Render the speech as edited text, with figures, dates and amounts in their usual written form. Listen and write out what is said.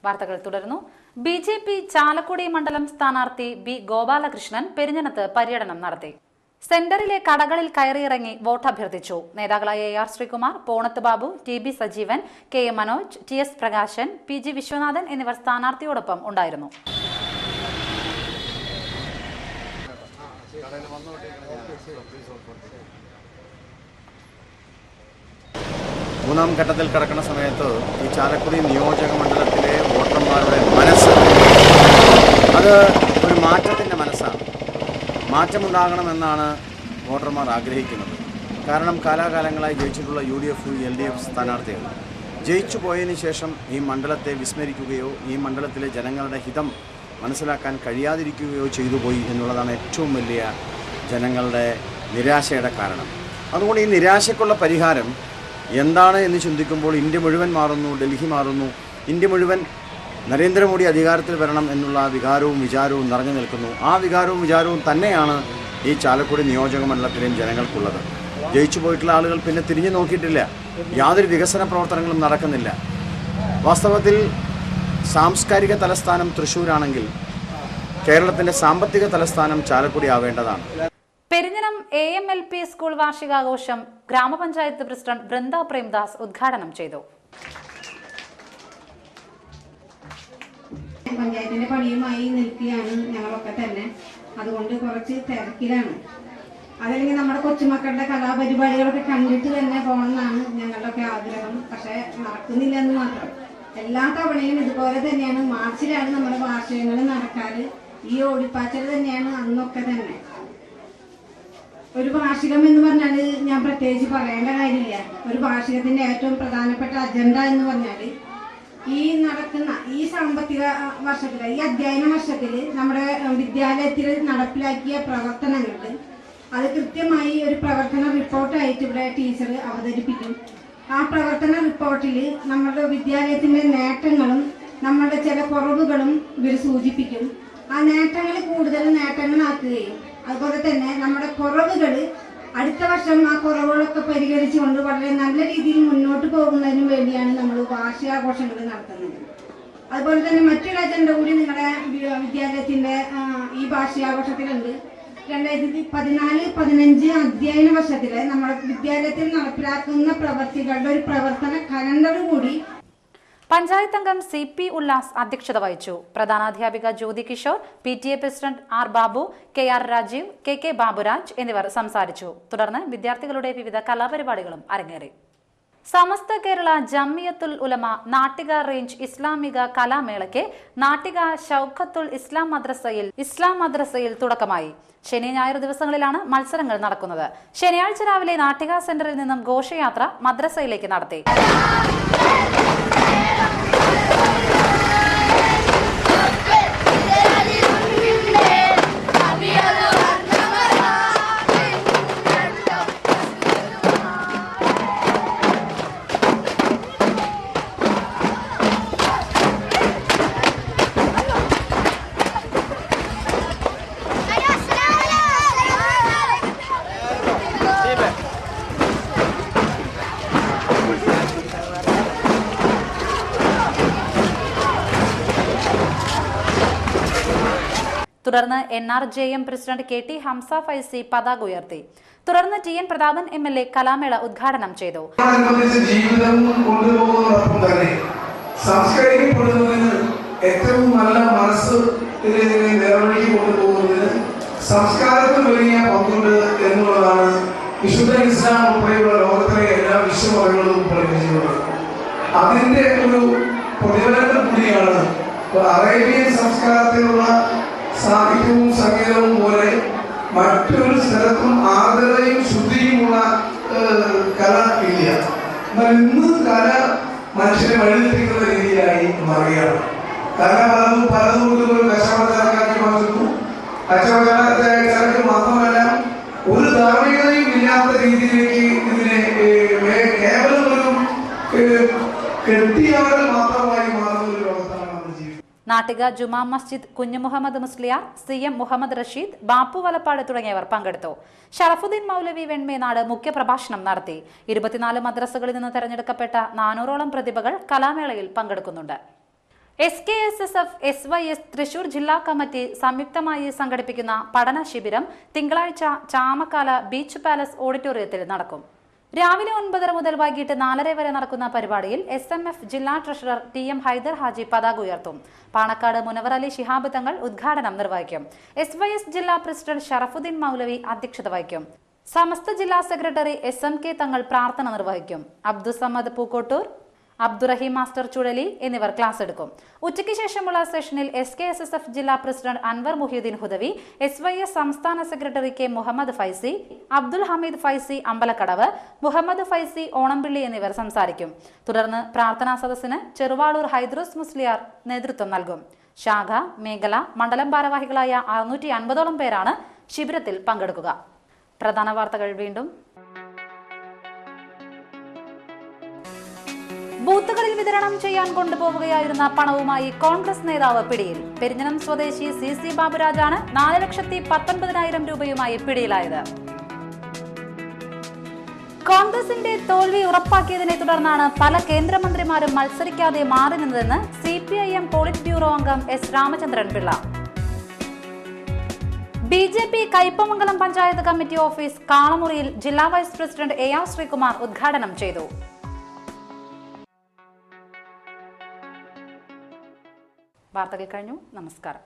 വാർത്തകൾ തുടരുന്നു. ബി.ജെ.പി. ചാലക്കുടി മണ്ഡലം സ്ഥാനാർത്ഥി ബി. ഗോപാലകൃഷ്ണൻ പെരിഞ്ഞനത്ത് പര്യടനം നടത്തി. സെന്ററിലെ കടകളിൽ കയറിയിറങ്ങി വോട്ട് അഭ്യർത്ഥിച്ചു. നേതാക്കളായ A R. Sreekumar, Ponath Babu, T B. Sajeevan, K M. Manoj, T S. Prakashan, P G. Viswanathan എന്നിവർ സ്ഥാനാർത്ഥിയോടൊപ്പം ഉണ്ടായിരുന്നു. മൂന്നാം ഘട്ടത്തിൽ കടക്കുന്ന സമയത്ത് ഈ ചാലക്കുടി നിയോജക മണ്ഡലത്തിലെ വോട്ടർമാരുടെ മനസ്സ് അത് ഒരു മാറ്റത്തിൻ്റെ മനസ്സാണ്. മാറ്റമുണ്ടാകണമെന്നാണ് വോട്ടർമാർ ആഗ്രഹിക്കുന്നത്. കാരണം കാലാകാലങ്ങളായി ജയിച്ചിട്ടുള്ള UDF, LDF സ്ഥാനാർത്ഥികൾ ജയിച്ചു പോയതിന് ശേഷം ഈ മണ്ഡലത്തെ വിസ്മരിക്കുകയോ ഈ മണ്ഡലത്തിലെ ജനങ്ങളുടെ ഹിതം മനസ്സിലാക്കാൻ കഴിയാതിരിക്കുകയോ ചെയ്തു പോയി എന്നുള്ളതാണ് ഏറ്റവും വലിയ ജനങ്ങളുടെ നിരാശയുടെ കാരണം. അതുകൊണ്ട് ഈ നിരാശയ്ക്കുള്ള പരിഹാരം എന്താണ് എന്ന് ചിന്തിക്കുമ്പോൾ ഇന്ത്യ മുഴുവൻ മാറുന്നു, ഡൽഹി മാറുന്നു, ഇന്ത്യ മുഴുവൻ നരേന്ദ്രമോദി അധികാരത്തിൽ വരണം എന്നുള്ള വികാരവും വിചാരവും നിറഞ്ഞു നിൽക്കുന്നു. ആ വികാരവും വിചാരവും തന്നെയാണ് ഈ ചാലക്കുടി നിയോജക മണ്ഡലത്തിലെയും ജനങ്ങൾക്കുള്ളത്. ജയിച്ചു പോയിട്ടുള്ള ആളുകൾ പിന്നെ തിരിഞ്ഞു നോക്കിയിട്ടില്ല. യാതൊരു വികസന പ്രവർത്തനങ്ങളും നടക്കുന്നില്ല. വാസ്തവത്തിൽ സാംസ്കാരിക തലസ്ഥാനം തൃശ്ശൂരാണെങ്കിൽ കേരളത്തിൻ്റെ സാമ്പത്തിക തലസ്ഥാനം ചാലക്കുടി ആവേണ്ടതാണ്. പെരിഞ്ഞനം AMLP സ്കൂൾ വാർഷികാഘോഷം ഗ്രാമപഞ്ചായത്ത് പ്രസിഡന്റ് ബൃന്ദ പ്രേംദാസ് ഉദ്ഘാടനം ചെയ്തു. പഞ്ചായത്തിന്റെ പണിയുമായി നിൽക്കുകയാണ് ഞങ്ങളൊക്കെ തന്നെ. അതുകൊണ്ട് കുറച്ച് തിരക്കിലാണ്. അതല്ലെങ്കിൽ നമ്മുടെ കൊച്ചുമക്കളുടെ കലാപരിപാടികളൊക്കെ കണ്ടിട്ട് തന്നെ പോകണമെന്നാണ് ഞങ്ങളുടെയൊക്കെ ആഗ്രഹം. പക്ഷെ നടക്കുന്നില്ല എന്ന് മാത്രം. എല്ലാ തവണയും ഇതുപോലെ തന്നെയാണ്. മാർച്ചിലാണ് നമ്മുടെ വാർഷികങ്ങൾ നടക്കാറ്. ഈ ഓടിപ്പാച്ചൽ തന്നെയാണ് അന്നൊക്കെ തന്നെ. ഒരു വാർഷികം എന്ന് പറഞ്ഞാൽ ഞാൻ പ്രത്യേകിച്ച് പറയേണ്ട കാര്യമില്ല. ഒരു വാർഷികത്തിന്റെ ഏറ്റവും പ്രധാനപ്പെട്ട അജണ്ട എന്ന് പറഞ്ഞാൽ ഈ നടക്കുന്ന ഈ സാമ്പത്തിക വർഷത്തില്, ഈ അധ്യയന വർഷത്തില് നമ്മുടെ വിദ്യാലയത്തിൽ നടപ്പിലാക്കിയ പ്രവർത്തനങ്ങൾക്ക് അത് കൃത്യമായി ഒരു പ്രവർത്തന റിപ്പോർട്ടായിട്ട് ഇവിടെ ടീച്ചർ അവതരിപ്പിക്കും. ആ പ്രവർത്തന റിപ്പോർട്ടിൽ നമ്മുടെ വിദ്യാലയത്തിന്റെ നേട്ടങ്ങളും നമ്മുടെ ചില കുറവുകളും ഇവർ സൂചിപ്പിക്കും. ആ നേട്ടങ്ങൾ കൂടുതൽ നേട്ടങ്ങളാക്കുകയും അതുപോലെ തന്നെ നമ്മുടെ കുറവുകൾ അടുത്ത വർഷം ആ കുറവുകളൊക്കെ പരിഹരിച്ചുകൊണ്ട് വളരെ നല്ല രീതിയിൽ മുന്നോട്ട് പോകുന്നതിന് വേണ്ടിയാണ് നമ്മൾ വാർഷികാഘോഷങ്ങൾ നടത്തുന്നത്. അതുപോലെ തന്നെ മറ്റൊരു അജണ്ട കൂടി നിങ്ങളുടെ വിദ്യാലയത്തിന്റെ ഈ വാർഷികാഘോഷത്തിലുണ്ട്. 2014-15 അധ്യയന വർഷത്തിലെ നമ്മുടെ വിദ്യാലയത്തിൽ നടപ്പിലാക്കുന്ന പ്രവർത്തികളുടെ ഒരു പ്രവർത്തന കലണ്ടർ കൂടി പഞ്ചായത്ത് അംഗം CP ഉല്ലാസ് അധ്യക്ഷത വഹിച്ചു. പ്രധാനാധ്യാപിക Jyothi Kishore, PTA president R. Babu, KR. Rajeev, KK. Baburaj എന്നിവർ സംസാരിച്ചു. തുടർന്ന് വിദ്യാർത്ഥികളുടെ വിവിധ കലാപരിപാടികളും അരങ്ങേറി. സമസ്ത കേരള ജമിയത്തുൽ ഉലമ നാട്ടിക റേഞ്ച് ഇസ്ലാമിക കലാമേളയ്ക്ക് നാട്ടിക ഷൗക്കത്തുൽ ഇസ്ലാം മദ്രസയിൽ തുടക്കമായി. ശനി ഞായർ ദിവസങ്ങളിലാണ് മത്സരങ്ങൾ നടക്കുന്നത്. ശനിയാഴ്ച രാവിലെ നാട്ടിക സെന്ററിൽ നിന്നും ഘോഷയാത്ര മദ്രസയിലേക്ക് നടത്തി. തുടർന്ന് NRJM president KT Hamza Faizy പതാക ഉയർത്തി. തുടർന്ന് TN പ്രതാപൻ MLA കലാമേള ഉദ്ഘാടനം ചെയ്തു. ഏറ്റവും നല്ല മനസ്സ് സംസ്കാരത്തിന് വലിയ പങ്കുണ്ട് എന്നുള്ളതാണ് വിശുദ്ധ ഇസ്ലാം ഉൾപ്പെടെയുള്ള ലോകത്തിലെ എല്ലാ വിശ്വമതങ്ങളും പഠിപ്പിച്ചിട്ടുള്ളത്. അതിന്റെ ഒരു പ്രതിഫലനം കൂടിയാണ് അറേബ്യൻ സംസ്കാരത്തിലുള്ള സാഹിത്യവും സംഗീതവും പോലെ മറ്റൊരു സ്ഥലത്തും ആർദ്രതയും ശുദ്ധിയുമുള്ള കല ഇല്ല. എന്നാൽ ഇന്ന് കല മനുഷ്യനെ വഴിതെറ്റിക്കുന്ന രീതിയിലായി മാറുകയാണ്. കല പലതും ഒരു കച്ചവട ചരക്കാക്കി മാറ്റുന്നു. കച്ചവട ചരക്ക് മാത്രമല്ല, ഒരു ധാർമ്മികതയും ഇല്ലാത്ത രീതിയിലേക്ക് ഇതിനെ കേവലം ഒരു കെട്ടിയാടൽ മാത്രമായി മാറുന്ന ഒരു ലോകത്താണ് നമ്മൾ ജീവിക്കുന്നത്. നാട്ടിക ജുമാ മസ്ജിദ് കുഞ്ഞു മുഹമ്മദ് മുസ്ലിയാർ, CM മുഹമ്മദ് റഷീദ്, ബാപ്പു വലപ്പാട് തുടങ്ങിയവർ പങ്കെടുത്തു. ഷറഫുദ്ദീൻ മൗലവി വെൺമേനാട് മുഖ്യപ്രഭാഷണം നടത്തി. 24 മദ്രസകളിൽ നിന്ന് തെരഞ്ഞെടുക്കപ്പെട്ട 400ഓളം പ്രതിഭകൾ കലാമേളയിൽ പങ്കെടുക്കുന്നുണ്ട്. SKSSF SYS തൃശൂർ ജില്ലാ കമ്മിറ്റി സംയുക്തമായി സംഘടിപ്പിക്കുന്ന പഠന ശിബിരം തിങ്കളാഴ്ച ചാമക്കാല ബീച്ച് പാലസ് ഓഡിറ്റോറിയത്തിൽ നടക്കും. രാവിലെ 9:30 മുതൽ വൈകിട്ട് 4:30 വരെ നടക്കുന്ന പരിപാടിയിൽ SMF ജില്ലാ ട്രഷറർ TM ഹൈദർ ഹാജി പതാക ഉയർത്തും. പാണക്കാട് മുനവർ അലി ശിഹാബ് തങ്ങൾ ഉദ്ഘാടനം നിർവഹിക്കും. SYS ജില്ലാ പ്രസിഡന്റ് ഷറഫുദ്ദീൻ മൗലവി അധ്യക്ഷത വഹിക്കും. സമസ്ത ജില്ലാ സെക്രട്ടറി SMK തങ്ങൾ പ്രാർത്ഥന നിർവഹിക്കും. അബ്ദുസമദ് പൂക്കോട്ടൂർ, അബ്ദുറഹീം മാസ്റ്റർ ചുഴലി എന്നിവർ ക്ലാസ് എടുക്കും. ഉച്ചയ്ക്ക് ശേഷമുള്ള സെഷനിൽ SKSSF ജില്ലാ പ്രസിഡന്റ് അൻവർ മുഹിയുദ്ദീൻ ഹുദവി, SYS സംസ്ഥാന സെക്രട്ടറി K മുഹമ്മദ് ഫൈസി, അബ്ദുൽ ഹമീദ് ഫൈസി അമ്പലക്കടവ്, മുഹമ്മദ് ഫൈസി ഓണംപിള്ളി എന്നിവർ സംസാരിക്കും. തുടർന്ന് പ്രാർത്ഥനാ സദസ്സിന് ചെറുവാളൂർ ഹൈദ്രോസ് മുസ്ലിയാർ നേതൃത്വം നൽകും. ശാഖ, മേഖല, മണ്ഡലം ഭാരവാഹികളായ 650ഓളം പേരാണ് ശിബിരത്തിൽ പങ്കെടുക്കുക. പ്രധാന വാർത്തകൾ വീണ്ടും. ബൂത്തുകളിൽ വിതരണം ചെയ്യാൻ കൊണ്ടുപോവുകയായിരുന്ന പണവുമായി കോൺഗ്രസ് നേതാവ് പിടിയിൽ. പെരിഞ്ഞനം സ്വദേശി CC ബാബുരാജാണ് 4,19,000 രൂപയുമായി പിടിയിലായത്. കോൺഗ്രസിന്റെ തോൽവി ഉറപ്പാക്കിയതിനെ തുടർന്നാണ് പല കേന്ദ്രമന്ത്രിമാരും മത്സരിക്കാതെ മാറി നിന്നതെന്ന് CPIM പോളിറ്റ് ബ്യൂറോ അംഗം S Ramachandran Pillai. BJP Kaipamangalam panchayat committee office കാളമുറിയിൽ ജില്ലാ വൈസ് പ്രസിഡന്റ് AR ശ്രീകുമാർ ഉദ്ഘാടനം ചെയ്തു. വാർത്തകൾ കഴിഞ്ഞു. നമസ്കാരം.